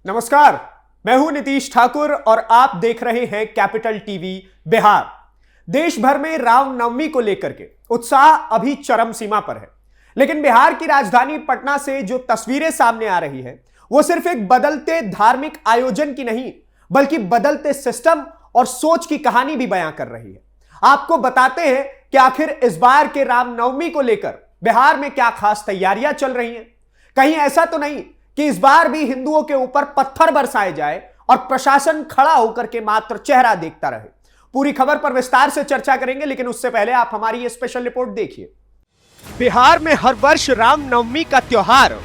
नमस्कार, मैं हूं नीतीश ठाकुर और आप देख रहे हैं कैपिटल टीवी बिहार। देश भर में रामनवमी को लेकर के उत्साह अभी चरम सीमा पर है, लेकिन बिहार की राजधानी पटना से जो तस्वीरें सामने आ रही है वो सिर्फ एक बदलते धार्मिक आयोजन की नहीं बल्कि बदलते सिस्टम और सोच की कहानी भी बयां कर रही है। आपको बताते हैं कि आखिर इस बार के रामनवमी को लेकर बिहार में क्या खास तैयारियां चल रही हैं। कहीं ऐसा तो नहीं कि इस बार भी हिंदुओं के ऊपर पत्थर बरसाए जाए और प्रशासन खड़ा होकर के मात्र चेहरा देखता रहे। पूरी खबर पर विस्तार से चर्चा करेंगे, लेकिन उससे पहले आप हमारी ये स्पेशल रिपोर्ट देखिए। बिहार में हर वर्ष रामनवमी का त्योहार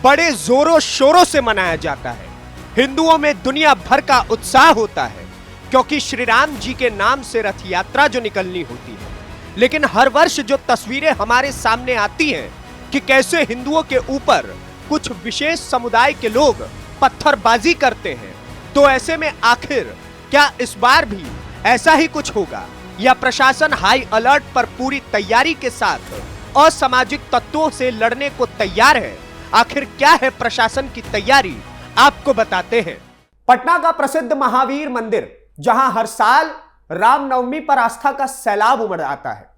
बड़े जोरों शोरों से मनाया जाता है। हिंदुओं में दुनिया भर का उत्साह होता है क्योंकि श्री राम जी के नाम से रथ यात्रा जो निकलनी होती है। लेकिन हर वर्ष जो तस्वीरें हमारे सामने आती हैं कि कैसे हिंदुओं के ऊपर कुछ विशेष समुदाय के लोग पत्थरबाजी करते हैं, तो ऐसे में आखिर क्या इस बार भी ऐसा ही कुछ होगा या प्रशासन हाई अलर्ट पर पूरी तैयारी के साथ असामाजिक तत्वों से लड़ने को तैयार है? आखिर क्या है प्रशासन की तैयारी, आपको बताते हैं। पटना का प्रसिद्ध महावीर मंदिर, जहां हर साल रामनवमी पर आस्था का सैलाब उमड़ आता है,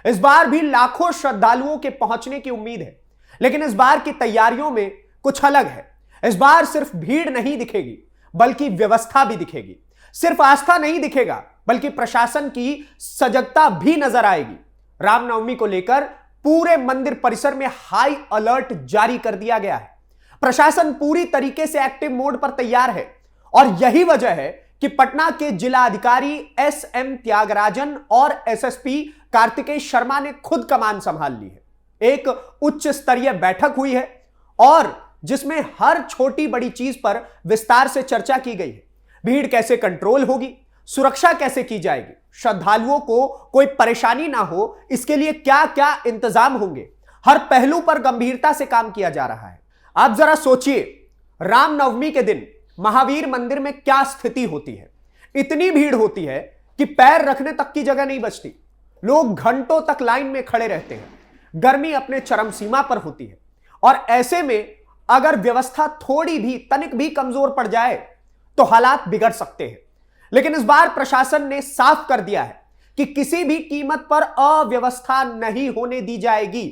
इस बार भी लाखों श्रद्धालुओं के पहुंचने की उम्मीद है। लेकिन इस बार की तैयारियों में कुछ अलग है। इस बार सिर्फ भीड़ नहीं दिखेगी बल्कि व्यवस्था भी दिखेगी। सिर्फ आस्था नहीं दिखेगा बल्कि प्रशासन की सजगता भी नजर आएगी। रामनवमी को लेकर पूरे मंदिर परिसर में हाई अलर्ट जारी कर दिया गया है। प्रशासन पूरी तरीके से एक्टिव मोड पर तैयार है और यही वजह है कि पटना के जिला अधिकारी एसएम त्यागराजन और एसएसपी कार्तिकेय शर्मा ने खुद कमान संभाल ली है। एक उच्च स्तरीय बैठक हुई है और जिसमें हर छोटी बड़ी चीज पर विस्तार से चर्चा की गई है। भीड़ कैसे कंट्रोल होगी, सुरक्षा कैसे की जाएगी, श्रद्धालुओं को कोई परेशानी ना हो इसके लिए क्या क्या इंतजाम होंगे, हर पहलू पर गंभीरता से काम किया जा रहा है। आप जरा सोचिए, रामनवमी के दिन महावीर मंदिर में क्या स्थिति होती है। इतनी भीड़ होती है कि पैर रखने तक की जगह नहीं बचती। लोग घंटों तक लाइन में खड़े रहते हैं। गर्मी अपने चरम सीमा पर होती है और ऐसे में अगर व्यवस्था थोड़ी भी तनिक भी कमजोर पड़ जाए तो हालात बिगड़ सकते हैं। लेकिन इस बार प्रशासन ने साफ कर दिया है कि किसी भी कीमत पर अव्यवस्था नहीं होने दी जाएगी।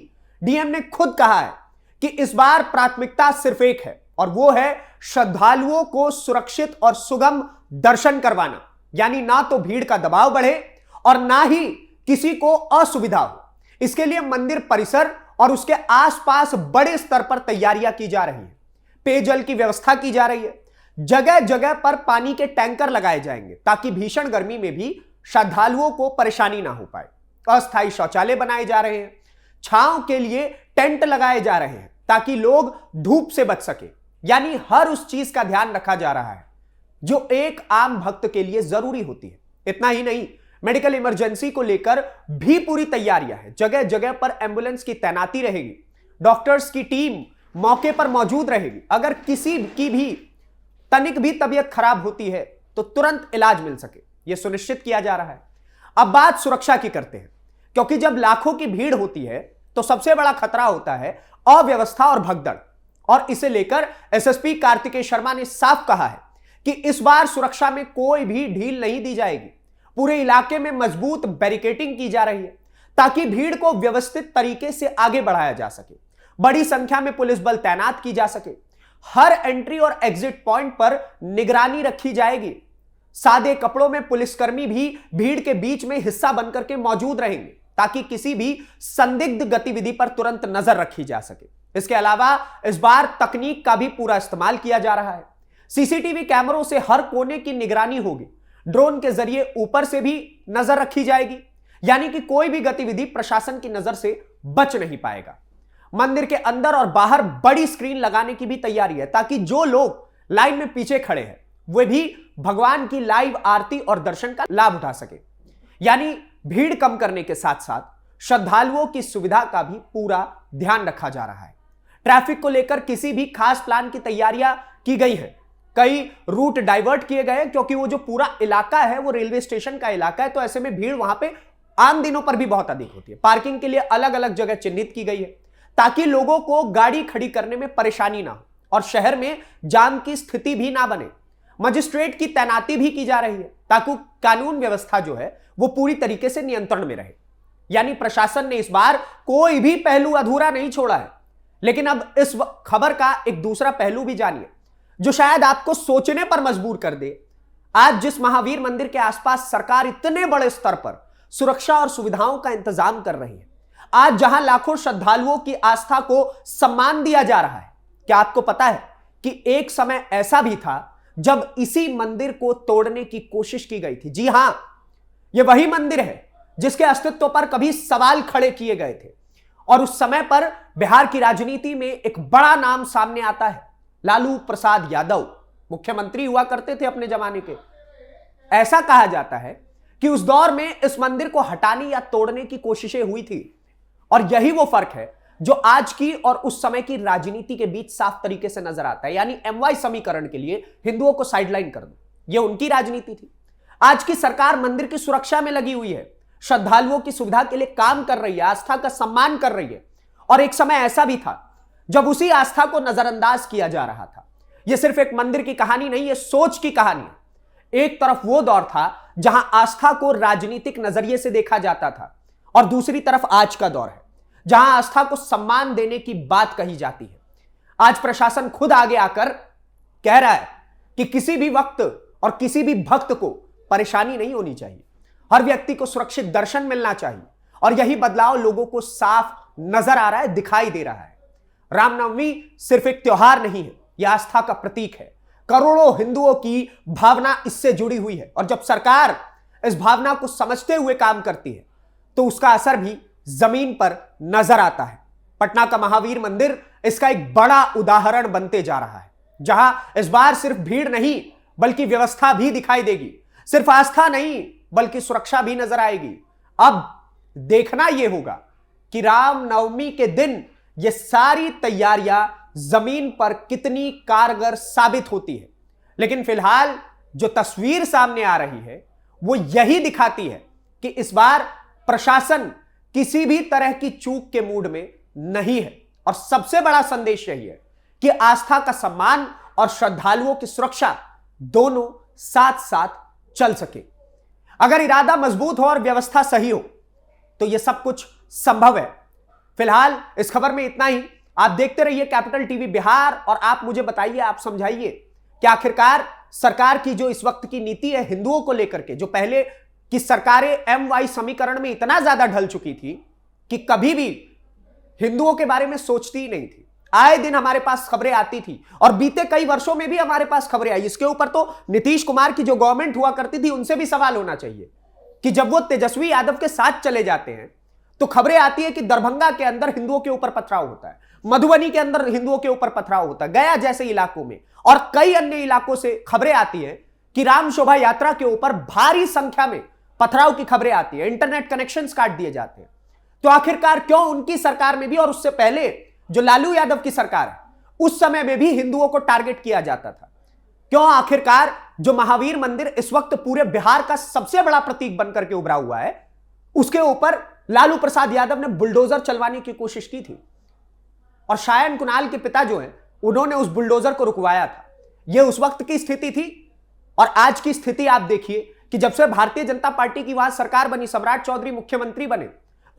डीएम ने खुद कहा है कि इस बार प्राथमिकता सिर्फ एक है और वो है श्रद्धालुओं को सुरक्षित और सुगम दर्शन करवाना। यानी ना तो भीड़ का दबाव बढ़े और ना ही किसी को असुविधा हो। इसके लिए मंदिर परिसर और उसके आसपास बड़े स्तर पर तैयारियां की जा रही है। पेयजल की व्यवस्था की जा रही है। जगह जगह पर पानी के टैंकर लगाए जाएंगे ताकि भीषण गर्मी में भी श्रद्धालुओं को परेशानी ना हो पाए। अस्थायी शौचालय बनाए जा रहे हैं। छांव के लिए टेंट लगाए जा रहे हैं ताकि लोग धूप से बच सके। यानी हर उस चीज का ध्यान रखा जा रहा है जो एक आम भक्त के लिए जरूरी होती है। इतना ही नहीं, मेडिकल इमरजेंसी को लेकर भी पूरी तैयारियां हैं। जगह जगह पर एम्बुलेंस की तैनाती रहेगी। डॉक्टर्स की टीम मौके पर मौजूद रहेगी। अगर किसी की भी तनिक भी तबीयत खराब होती है तो तुरंत इलाज मिल सके, यह सुनिश्चित किया जा रहा है। अब बात सुरक्षा की करते हैं, क्योंकि जब लाखों की भीड़ होती है तो सबसे बड़ा खतरा होता है अव्यवस्था और भगदड़। और इसे लेकर एसएसपी कार्तिकेय शर्मा ने साफ कहा है कि इस बार सुरक्षा में कोई भी ढील नहीं दी जाएगी। पूरे इलाके में मजबूत बैरिकेडिंग की जा रही है ताकि भीड़ को व्यवस्थित तरीके से आगे बढ़ाया जा सके। बड़ी संख्या में पुलिस बल तैनात की जा सके। हर एंट्री और एग्जिट पॉइंट पर निगरानी रखी जाएगी। सादे कपड़ों में पुलिसकर्मी भी भीड़ के बीच में हिस्सा बनकर के मौजूद रहेंगे ताकि किसी भी संदिग्ध गतिविधि पर तुरंत नजर रखी जा सके। इसके अलावा इस बार तकनीक का भी पूरा इस्तेमाल किया जा रहा है। सीसीटीवी कैमरों से हर कोने की निगरानी होगी। ड्रोन के जरिए ऊपर से भी नजर रखी जाएगी। यानी कि कोई भी गतिविधि प्रशासन की नजर से बच नहीं पाएगा। मंदिर के अंदर और बाहर बड़ी स्क्रीन लगाने की भी तैयारी है ताकि जो लोग लाइन में पीछे खड़े हैं वे भी भगवान की लाइव आरती और दर्शन का लाभ उठा सके। यानी भीड़ कम करने के साथ साथ श्रद्धालुओं की सुविधा का भी पूरा ध्यान रखा जा रहा है। ट्रैफिक को लेकर किसी भी खास प्लान की तैयारियां की गई हैं। कई रूट डाइवर्ट किए गए क्योंकि वो जो पूरा इलाका है वो रेलवे स्टेशन का इलाका है, तो ऐसे में भीड़ वहां पे आम दिनों पर भी बहुत अधिक होती है। पार्किंग के लिए अलग अलग जगह चिन्हित की गई है ताकि लोगों को गाड़ी खड़ी करने में परेशानी ना हो और शहर में जाम की स्थिति भी ना बने। मजिस्ट्रेट की तैनाती भी की जा रही है ताकि कानून व्यवस्था जो है वो पूरी तरीके से नियंत्रण में रहे। यानी प्रशासन ने इस बार कोई भी पहलू अधूरा नहीं छोड़ा है। लेकिन अब इस खबर का एक दूसरा पहलू भी जानिए जो शायद आपको सोचने पर मजबूर कर दे। आज जिस महावीर मंदिर के आसपास सरकार इतने बड़े स्तर पर सुरक्षा और सुविधाओं का इंतजाम कर रही है, आज जहां लाखों श्रद्धालुओं की आस्था को सम्मान दिया जा रहा है, क्या आपको पता है कि एक समय ऐसा भी था जब इसी मंदिर को तोड़ने की कोशिश की गई थी। जी हां, यह वही मंदिर है जिसके अस्तित्व पर कभी सवाल खड़े किए गए थे। और उस समय पर बिहार की राजनीति में एक बड़ा नाम सामने आता है, लालू प्रसाद यादव मुख्यमंत्री हुआ करते थे अपने जमाने के। ऐसा कहा जाता है कि उस दौर में इस मंदिर को हटाने या तोड़ने की कोशिशें हुई थी। और यही वो फर्क है जो आज की और उस समय की राजनीति के बीच साफ तरीके से नजर आता है। यानी MY समीकरण के लिए हिंदुओं को साइडलाइन कर दो, यह उनकी राजनीति थी। आज की सरकार मंदिर की सुरक्षा में लगी हुई है, श्रद्धालुओं की सुविधा के लिए काम कर रही है, आस्था का सम्मान कर रही है। और एक समय ऐसा भी था जब उसी आस्था को नजरअंदाज किया जा रहा था। यह सिर्फ एक मंदिर की कहानी नहीं, यह सोच की कहानी है। एक तरफ वो दौर था जहां आस्था को राजनीतिक नजरिए से देखा जाता था और दूसरी तरफ आज का दौर है जहां आस्था को सम्मान देने की बात कही जाती है। आज प्रशासन खुद आगे आकर कह रहा है कि किसी भी वक्त और किसी भी भक्त को परेशानी नहीं होनी चाहिए, हर व्यक्ति को सुरक्षित दर्शन मिलना चाहिए। और यही बदलाव लोगों को साफ नजर आ रहा है, दिखाई दे रहा है। रामनवमी सिर्फ एक त्योहार नहीं है, यह आस्था का प्रतीक है। करोड़ों हिंदुओं की भावना इससे जुड़ी हुई है और जब सरकार इस भावना को समझते हुए काम करती है तो उसका असर भी जमीन पर नजर आता है। पटना का महावीर मंदिर इसका एक बड़ा उदाहरण बनते जा रहा है, जहां इस बार सिर्फ भीड़ नहीं बल्कि व्यवस्था भी दिखाई देगी, सिर्फ आस्था नहीं बल्कि सुरक्षा भी नजर आएगी। अब देखना यह होगा कि रामनवमी के दिन ये सारी तैयारियां जमीन पर कितनी कारगर साबित होती है। लेकिन फिलहाल जो तस्वीर सामने आ रही है वो यही दिखाती है कि इस बार प्रशासन किसी भी तरह की चूक के मूड में नहीं है। और सबसे बड़ा संदेश यही है कि आस्था का सम्मान और श्रद्धालुओं की सुरक्षा दोनों साथ साथ चल सके। अगर इरादा मजबूत हो और व्यवस्था सही हो तो यह सब कुछ संभव है। फिलहाल इस खबर में इतना ही। आप देखते रहिए कैपिटल टीवी बिहार और आप मुझे बताइए, आप समझाइए कि आखिरकार सरकार की जो इस वक्त की नीति है हिंदुओं को लेकर के, जो पहले की सरकारें MY समीकरण में इतना ज्यादा ढल चुकी थी कि कभी भी हिंदुओं के बारे में सोचती ही नहीं थी। आए दिन हमारे पास खबरें आती थी और बीते कई वर्षों में भी हमारे पास खबरें आई। इसके ऊपर तो नीतीश कुमार की जो गवर्नमेंट हुआ करती थी उनसे भी सवाल होना चाहिए कि जब वो तेजस्वी यादव के साथ चले जाते हैं तो खबरें आती है कि दरभंगा के अंदर हिंदुओं के ऊपर पथराव होता है, मधुबनी के अंदर हिंदुओं के ऊपर पथराव होता है, गया जैसे इलाकों में और कई अन्य इलाकों से खबरें आती हैं कि राम शोभा यात्रा के ऊपर भारी संख्या में पथराव की खबरें आती है, इंटरनेट कनेक्शंस काट दिए जाते हैं। तो आखिरकार क्यों उनकी सरकार में भी और उससे पहले जो लालू यादव की सरकार है उस समय में भी हिंदुओं को टारगेट किया जाता था? क्यों आखिरकार जो महावीर मंदिर इस वक्त पूरे बिहार का सबसे बड़ा प्रतीक बनकर के उभरा हुआ है उसके ऊपर लालू प्रसाद यादव ने बुलडोजर चलवाने की कोशिश की थी? और शायन कुणाल के पिता जो हैं उन्होंने उस बुलडोजर को रुकवाया था। यह उस वक्त की स्थिति थी। और आज की स्थिति आप देखिए कि जब से भारतीय जनता पार्टी की वहां सरकार बनी, सम्राट चौधरी मुख्यमंत्री बने,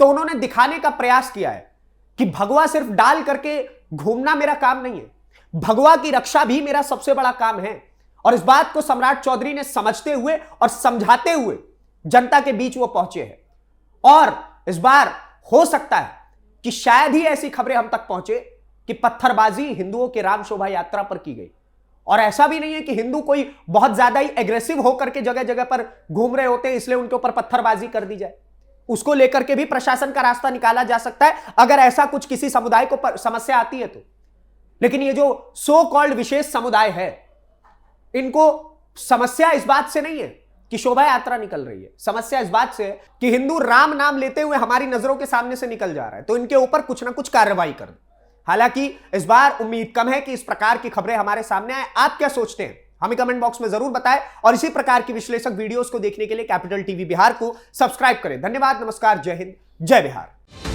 तो उन्होंने दिखाने का प्रयास किया है कि भगवा सिर्फ डाल करके घूमना मेरा काम नहीं है, भगवा की रक्षा भी मेरा सबसे बड़ा काम है। और इस बात को सम्राट चौधरी ने समझते हुए और समझाते हुए जनता के बीच वो पहुंचे हैं। और इस बार हो सकता है कि शायद ही ऐसी खबरें हम तक पहुंचे कि पत्थरबाजी हिंदुओं के राम शोभा यात्रा पर की गई। और ऐसा भी नहीं है कि हिंदू कोई बहुत ज्यादा ही एग्रेसिव होकर के जगह जगह पर घूम रहे होते हैं इसलिए उनके ऊपर पत्थरबाजी कर दी जाए। उसको लेकर के भी प्रशासन का रास्ता निकाला जा सकता है अगर ऐसा कुछ किसी समुदाय को समस्या आती है तो। लेकिन ये जो सो कॉल्ड विशेष समुदाय है इनको समस्या इस बात से नहीं है कि शोभा यात्रा निकल रही है, समस्या इस बात से है कि हिंदू राम नाम लेते हुए हमारी नजरों के सामने से निकल जा रहा है, तो इनके ऊपर कुछ ना कुछ कार्रवाई कर दो। हालांकि इस बार उम्मीद कम है कि इस प्रकार की खबरें हमारे सामने आए। आप क्या सोचते हैं हमें कमेंट बॉक्स में जरूर बताएं और इसी प्रकार की विश्लेषक वीडियोस को देखने के लिए कैपिटल टीवी बिहार को सब्सक्राइब करें। धन्यवाद, नमस्कार, जय हिंद, जय बिहार।